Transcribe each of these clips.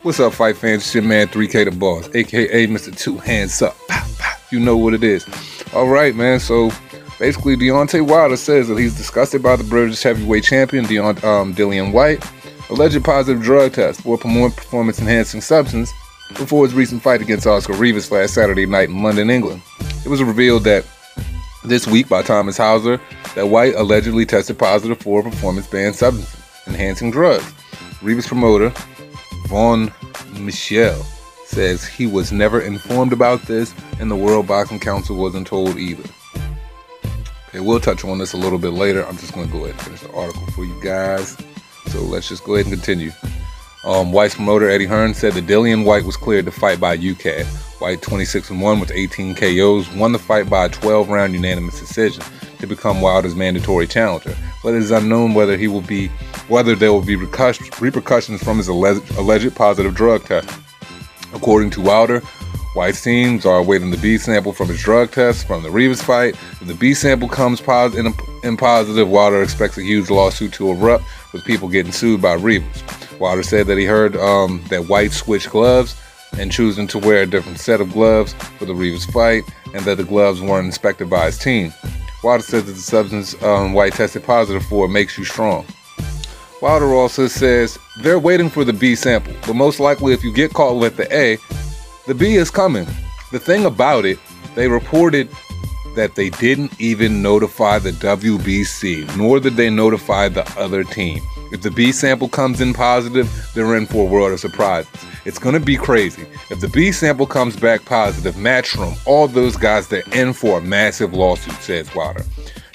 What's up, fight fans? It's your man 3K the Boss, aka Mr. Two Hands Up. Pow, pow. You know what it is. Alright, man. So basically, Deontay Wilder says that he's disgusted by the British heavyweight champion, DILLIAN Whyte, alleged positive drug test for a more performance-enhancing substance before his recent fight against Oscar Rivas last Saturday night in London, England. It was revealed that this week by Thomas Hauser that Whyte allegedly tested positive for a performance-banned substance-enhancing drugs. Rivas promoter Von Michel says he was never informed about this, and the World Boxing Council wasn't told either. Okay, we'll touch on this a little bit later. I'm just going to go ahead and finish the article for you guys. So let's just go ahead and continue. Whyte's promoter Eddie Hearn said that Dillian Whyte was cleared to fight by UCAD. Whyte, 26-1 with 18 KOs, won the fight by a 12-round unanimous decision to become Wilder's mandatory challenger. But it is unknown whether there will be repercussions from his alleged positive drug test. According to Wilder, Whyte's teams are awaiting the B sample from his drug test from the Rivas fight. If the B sample comes in positive, Wilder expects a huge lawsuit to erupt with people getting sued by Rivas. Wilder said that he heard that Whyte switched gloves and choosing to wear a different set of gloves for the Rivas fight, and that the gloves weren't inspected by his team. Wilder said that the substance Whyte tested positive for makes you strong. Wilder also says they're waiting for the B sample, but most likely if you get caught with the A, the B is coming. The thing about it, they reported that they didn't even notify the WBC, nor did they notify the other team. If the B sample comes in positive, they're in for a world of surprises. It's going to be crazy. If the B sample comes back positive, Matchroom, all those guys, they're in for a massive lawsuit, says Wilder.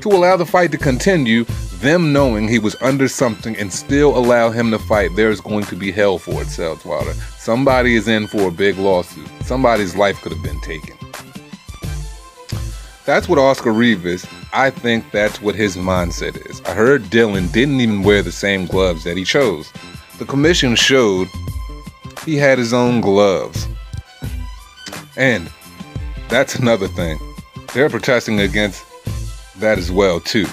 To allow the fight to continue, them knowing he was under something and still allow him to fight, there's going to be hell for it, says Wilder. Somebody is in for a big lawsuit. Somebody's life could have been taken. That's what Oscar Rivas, I think that's what his mindset is. I heard Dylan didn't even wear the same gloves that he chose. The commission showed he had his own gloves. And that's another thing. They're protesting against that as well too.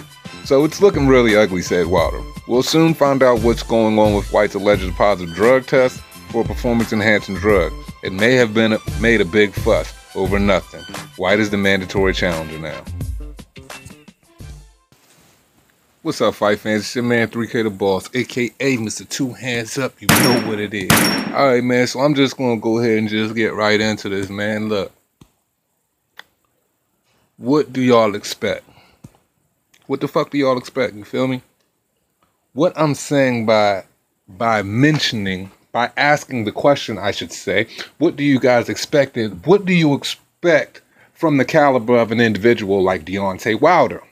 So it's looking really ugly, said Wilder. We'll soon find out what's going on with Whyte's alleged positive drug test for a performance-enhancing drug. It may have been made a big fuss over nothing. Whyte is the mandatory challenger now. What's up, fight fans? It's your man 3K the Boss, aka Mr. Two Hands Up. You know what it is. Alright, man, so I'm just gonna go ahead and just get right into this, man. Look. What do y'all expect? What the fuck do y'all expect? You feel me? What I'm saying by asking the question, I should say, what do you guys expect? What do you expect from the caliber of an individual like Deontay Wilder?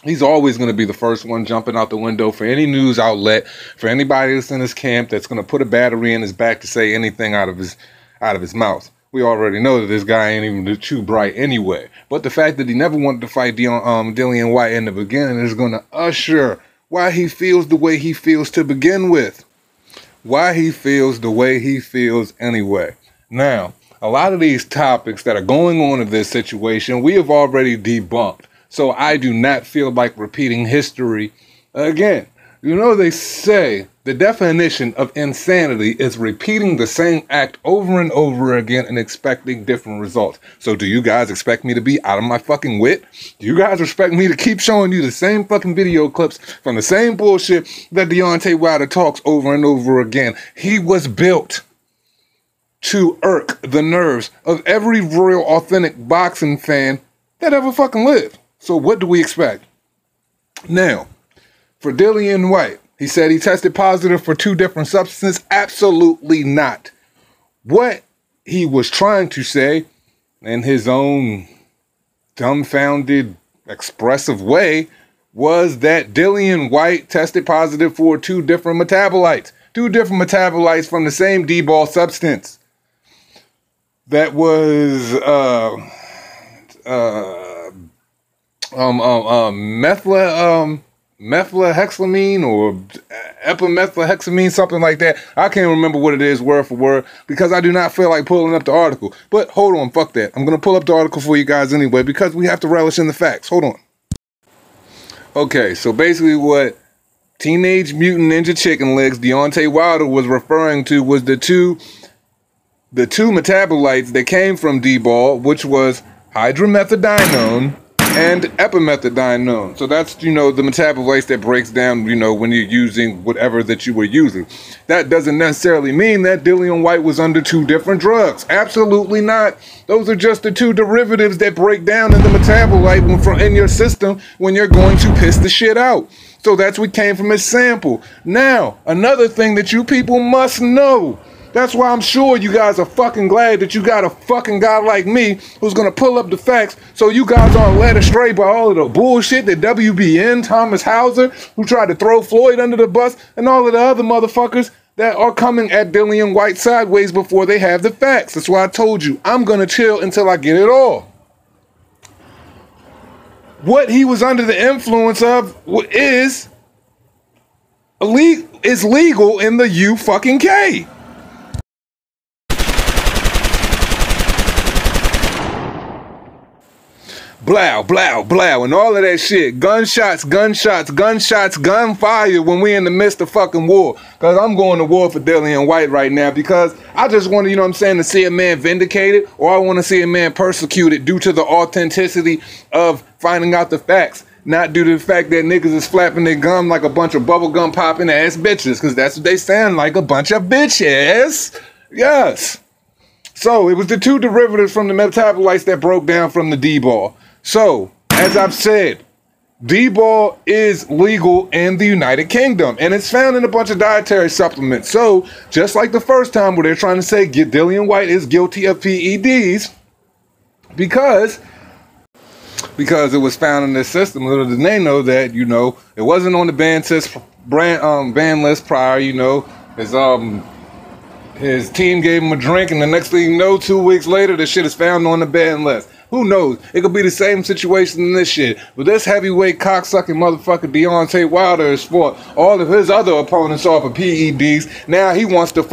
He's always going to be the first one jumping out the window for any news outlet, for anybody that's in his camp that's going to put a battery in his back to say anything out of his mouth. We already know that this guy ain't even too bright anyway. But the fact that he never wanted to fight Dillian Whyte in the beginning is going to usher why he feels the way he feels to begin with. Why he feels the way he feels anyway. Now, a lot of these topics that are going on in this situation, we have already debunked. So I do not feel like repeating history again. You know, they say the definition of insanity is repeating the same act over and over again and expecting different results. So do you guys expect me to be out of my fucking wit? Do you guys expect me to keep showing you the same fucking video clips from the same bullshit that Deontay Wilder talks over and over again? He was built to irk the nerves of every real authentic boxing fan that ever fucking lived. So what do we expect? Now, for Dillian Whyte, he said he tested positive for 2 different substances. Absolutely not. What he was trying to say in his own dumbfounded, expressive way was that Dillian Whyte tested positive for 2 different metabolites. 2 different metabolites from the same D-ball substance. That was methylhexamine or epimethylhexamine, something like that. I can't remember what it is word for word because I do not feel like pulling up the article. But hold on, fuck that. I'm going to pull up the article for you guys anyway because we have to relish in the facts. Hold on. Okay, so basically what Teenage Mutant Ninja Chicken Legs Deontay Wilder was referring to was the two metabolites that came from D-ball, which was hydromethadinone and epimethadinone. So that's, the metabolites that breaks down, when you're using whatever that you were using. That doesn't necessarily mean that Dillian Whyte was under two different drugs. Absolutely not. Those are just the two derivatives that break down in the metabolite in your system when you're going to piss the shit out. So that's what came from his sample. Now, another thing that you people must know. That's why I'm sure you guys are fucking glad that you got a fucking guy like me who's gonna pull up the facts so you guys aren't led astray by all of the bullshit that WBN, Thomas Hauser, who tried to throw Floyd under the bus, and all of the other motherfuckers that are coming at Dillian Whyte sideways before they have the facts. That's why I told you, I'm gonna chill until I get it all. What he was under the influence of is legal in the U-fucking-K. Blow, blow, blow, and all of that shit. Gunshots, gunshots, gunshots, gunfire when we in the midst of fucking war. Because I'm going to war for Dillian Whyte right now because I just want to, to see a man vindicated, or I want to see a man persecuted due to the authenticity of finding out the facts. Not due to the fact that niggas is flapping their gum like a bunch of bubblegum popping ass bitches. Because that's what they sound like, a bunch of bitches. Yes. So it was the two derivatives from the metabolites that broke down from the D-ball. So, as I've said, D-ball is legal in the United Kingdom, and it's found in a bunch of dietary supplements. So, just like the first time where they're trying to say Dillian Whyte is guilty of PEDs, because it was found in this system, little did they know that, it wasn't on the ban list prior, his team gave him a drink, and the next thing you know, 2 weeks later, the shit is found on the ban list. Who knows? It could be the same situation in this shit. But this heavyweight cocksucking motherfucker Deontay Wilder has fought all of his other opponents off of PEDs. Now he wants to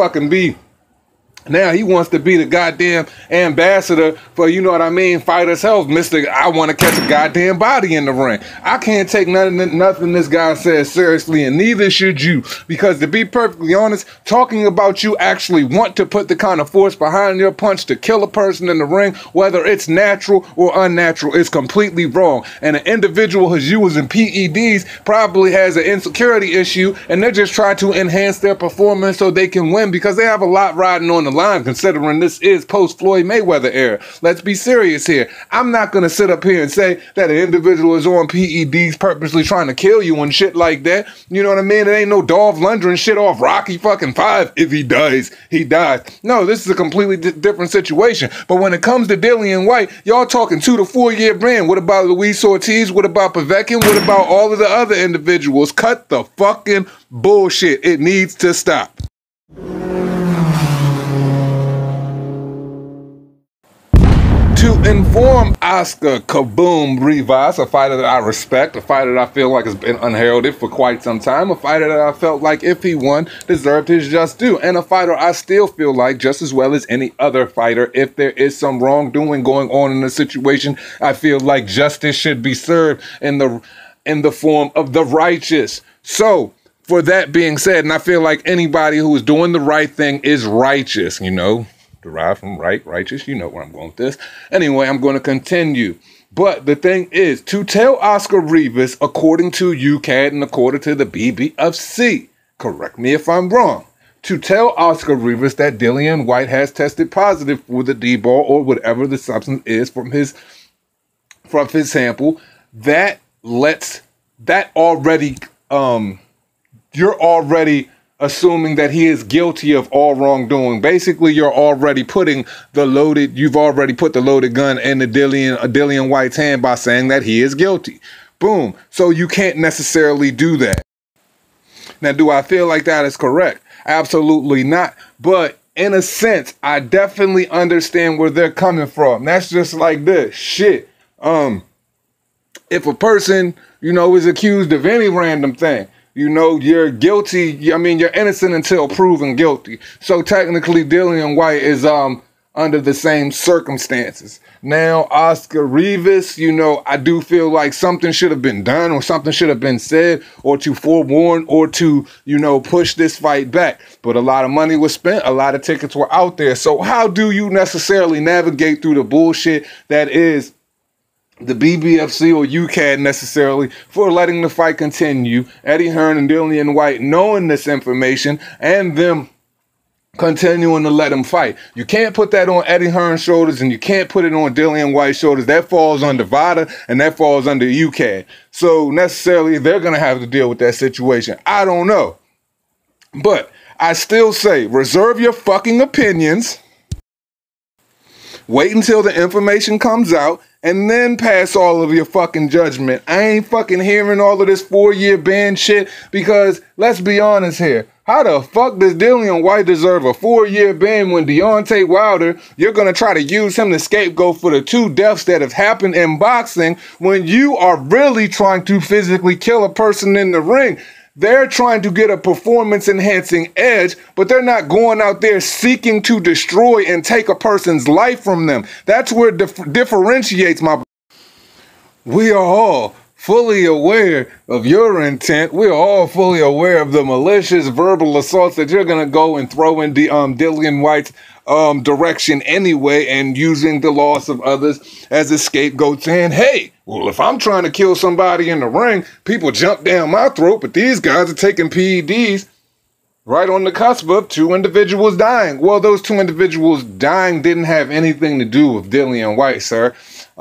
be the goddamn ambassador for, Fighters Health. Mr. I want to catch a goddamn body in the ring. I can't take nothing this guy says seriously, and neither should you. Because to be perfectly honest, talking about you actually want to put the kind of force behind your punch to kill a person in the ring, whether it's natural or unnatural, is completely wrong. And an individual who's using PEDs probably has an insecurity issue, and they're just trying to enhance their performance so they can win, because they have a lot riding on the line, considering this is post Floyd Mayweather era. Let's be serious here. I'm not gonna sit up here and say that an individual is on PEDs purposely trying to kill you and shit like that. You know what I mean? It ain't no Dolph Lundgren shit off Rocky fucking 5. If he dies, he dies. No, this is a completely different situation. But when it comes to Dillian Whyte, y'all talking 2 to 4 year ban. What about Luis Ortiz? What about Povetkin? What about all of the other individuals? Cut the fucking bullshit. It needs to stop. To inform Oscar Kaboom Rivas, a fighter that I respect, a fighter that I feel like has been unheralded for quite some time, a fighter that I felt like if he won, deserved his just due, and a fighter I still feel like, just as well as any other fighter, if there is some wrongdoing going on in the situation, I feel like justice should be served in the form of the righteous. So, for that being said, and I feel like anybody who is doing the right thing is righteous, derived from righteous, where I'm going with this. Anyway, I'm going to continue. But the thing is, to tell Oscar Rivas, according to UCAD and according to the BBFC, correct me if I'm wrong, to tell Oscar Rivas that Dillian Whyte has tested positive for the D-ball or whatever the substance is from his sample, you're already assuming that he is guilty of all wrongdoing. Basically, you've already put the loaded gun in the Dillian Whyte's hand by saying that he is guilty. Boom. So you can't necessarily do that. Now, do I feel like that is correct? Absolutely not. But in a sense, I definitely understand where they're coming from. That's just like this. Shit. If a person, is accused of any random thing, you're guilty. You're innocent until proven guilty. So technically, Dillian Whyte is under the same circumstances. Now, Oscar Rivas, I do feel like something should have been done or something should have been said or to forewarn or to, push this fight back. But a lot of money was spent. A lot of tickets were out there. So how do you necessarily navigate through the bullshit that is the BBFC or UCAD necessarily for letting the fight continue? Eddie Hearn and DILLIAN Whyte knowing this information and them continuing to let him fight. You can't put that on Eddie Hearn's shoulders and you can't put it on DILLIAN Whyte's shoulders. That falls under VADA and that falls under UCAD. So necessarily they're going to have to deal with that situation. I don't know. But I still say reserve your fucking opinions. Wait until the information comes out and then pass all of your fucking judgment. I ain't fucking hearing all of this 4-year ban shit because let's be honest here. How the fuck does DILLIAN Whyte deserve a 4-year ban when Deontay Wilder, you're going to try to use him to scapegoat for the 2 deaths that have happened in boxing when you are really trying to physically kill a person in the ring? They're trying to get a performance-enhancing edge, but they're not going out there seeking to destroy and take a person's life from them. That's where it differentiates, my... We are all fully aware of your intent. We're all fully aware of the malicious verbal assaults that you're going to go and throw in DILLIAN Whyte's direction anyway, and using the loss of others as a scapegoat, saying, hey, well, if I'm trying to kill somebody in the ring, people jump down my throat, but these guys are taking PEDs right on the cusp of 2 individuals dying. Well, those 2 individuals dying didn't have anything to do with DILLIAN Whyte, sir.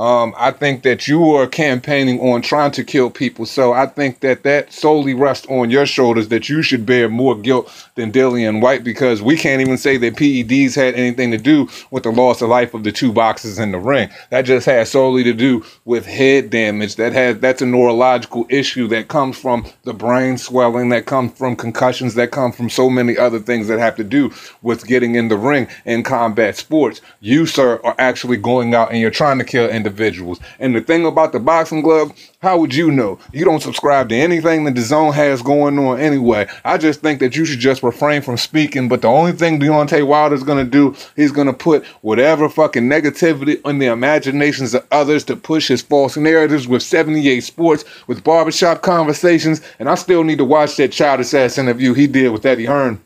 I think that you are campaigning on trying to kill people, so I think that solely rests on your shoulders, that you should bear more guilt than DILLIAN Whyte, because we can't even say that PEDs had anything to do with the loss of life of the 2 boxers in the ring. That just has solely to do with head damage. That's a neurological issue that comes from the brain swelling, that comes from concussions, that come from so many other things that have to do with getting in the ring in combat sports. You, sir, are actually going out and you're trying to kill individuals. And the thing about the boxing glove, how would you know? You don't subscribe to anything that the Zone has going on anyway. I just think that you should just refrain from speaking. But the only thing Deontay Wilder is going to do, he's going to put whatever fucking negativity on the imaginations of others to push his false narratives with 78 Sports, with barbershop conversations. And I still need to watch that childish ass interview he did with Eddie Hearn.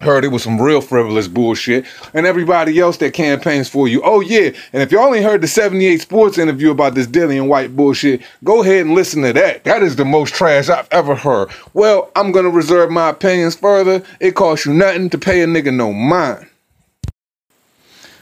Heard it was some real frivolous bullshit. And everybody else that campaigns for you. Oh, yeah. And if you only heard the 78 Sports interview about this DILLIAN Whyte bullshit, go ahead and listen to that. That is the most trash I've ever heard. Well, I'm going to reserve my opinions further. It costs you nothing to pay a nigga no mind.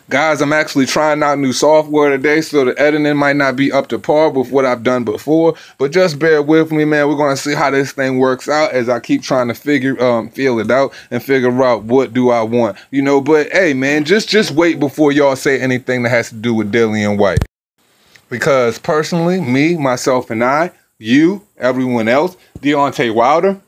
Guys, I'm actually trying out new software today, so the editing might not be up to par with what I've done before, but just bear with me, man. We're going to see how this thing works out as I keep trying to feel it out and figure out what do I want, but hey, man, just wait before y'all say anything that has to do with DILLIAN Whyte. Because personally, me, myself, and I, you, everyone else, Deontay Wilder,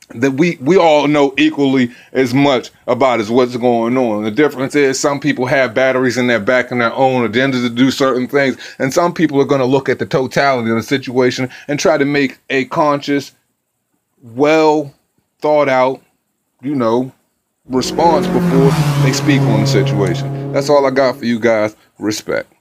that we all know equally as much about is what's going on. The difference is some people have batteries in their back and their own agendas to do certain things, and some people are going to look at the totality of the situation and try to make a conscious, well thought out, response before they speak on the situation. That's all I got for you guys. Respect.